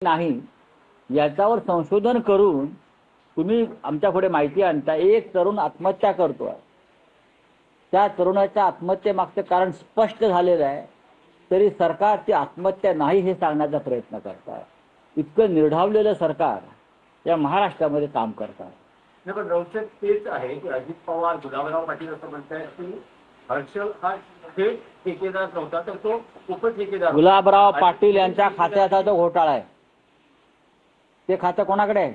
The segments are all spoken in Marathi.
नाही याच्यावर संशोधन करून तुम्ही आमच्या पुढे माहिती आणता। एक तरुण आत्महत्या करतोय, त्या तरुणाच्या आत्महत्येमागचं कारण स्पष्ट झालेलं आहे, तरी सरकार ती आत्महत्या नाही हे सांगण्याचा प्रयत्न करत आहे। इतकं निर्ढावलेलं सरकार या महाराष्ट्रामध्ये काम करत आहे। पण रौचक तेच आहे की अजित पवार, गुलाबराव पाटील असं म्हणतात की हर्षल हा थेट ठेकेदार नव्हता, तर तो उपठेकेदार। गुलाबराव पाटील यांच्या खात्याचा जो घोटाळा आहे, ते खातं कोणाकडे आहे?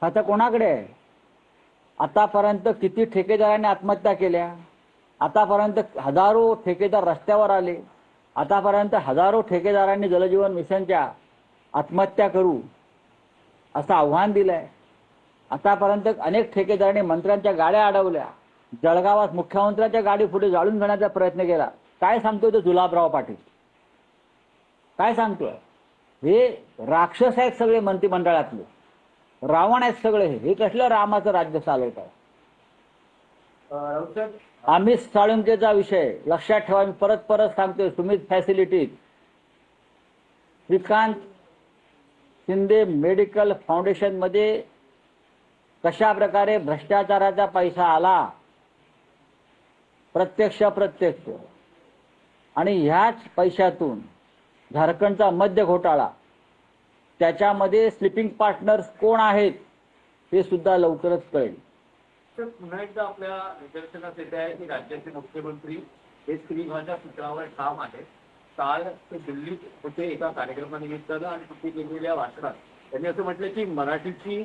खातं कोणाकडे आहे? आतापर्यंत किती ठेकेदारांनी आत्महत्या केल्या? आतापर्यंत हजारो ठेकेदार रस्त्यावर आले। आतापर्यंत हजारो ठेकेदारांनी जलजीवन मिशनच्या आत्महत्या करू असं आव्हान दिलंय। आतापर्यंत अनेक ठेकेदारांनी मंत्र्यांच्या गाड्या अडवल्या, जळगावात मुख्यमंत्र्यांच्या गाडी पुढे जाळून घेण्याचा प्रयत्न केला। काय सांगतोय तो गुलाबराव पाटील? काय सांगतोय? हे राक्षस आहेत सगळे मंत्रिमंडळातले, रावण आहेत सगळे। हे कसलं रामाचं राज्य चालवत आहे? आम्ही साळुंकेचा विषय लक्षात ठेवा, मी परत परत सांगतोय। Sumit facilities, Shrikant Shinde medical foundation मध्ये कशा प्रकारे भ्रष्टाचाराचा पैसा आला, प्रत्यक्ष अप्रत्यक्ष, आणि ह्याच पैशातून झारखंडचा मद्य घोटाळा, त्याच्यामध्ये स्लीपिंग पार्टनर्स कोण आहेत हे सुद्धा लवकरच कळेल। पुन्हा एकदा आपल्या निदर्शनास येत आहे की राज्याचे मुख्यमंत्री हे स्त्री भाषा सूत्रावर ठाम आहे। काल ते दिल्लीत होते एका कार्यक्रमानिमित्तानं, आणि तिथे केलेल्या भाषणात त्यांनी असं म्हटलं की मराठीची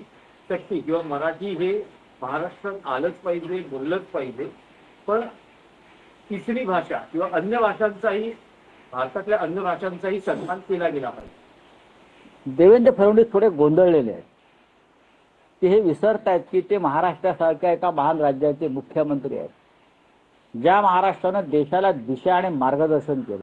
शक्ती किंवा मराठी हे महाराष्ट्रात आलंच पाहिजे, बोललंच पाहिजे, पण तिसरी भाषा किंवा अन्य भाषांचाही, भारतातल्या अन्य भाषांचाही सन्मान केला गेला पाहिजे। देवेंद्र फडणवीस थोडे गोंधळलेले आहेत। ते हे विसरतायत की ते महाराष्ट्रासारख्या एका महान राज्याचे मुख्यमंत्री आहेत, ज्या महाराष्ट्रानं देशाला दिशा आणि मार्गदर्शन केलं।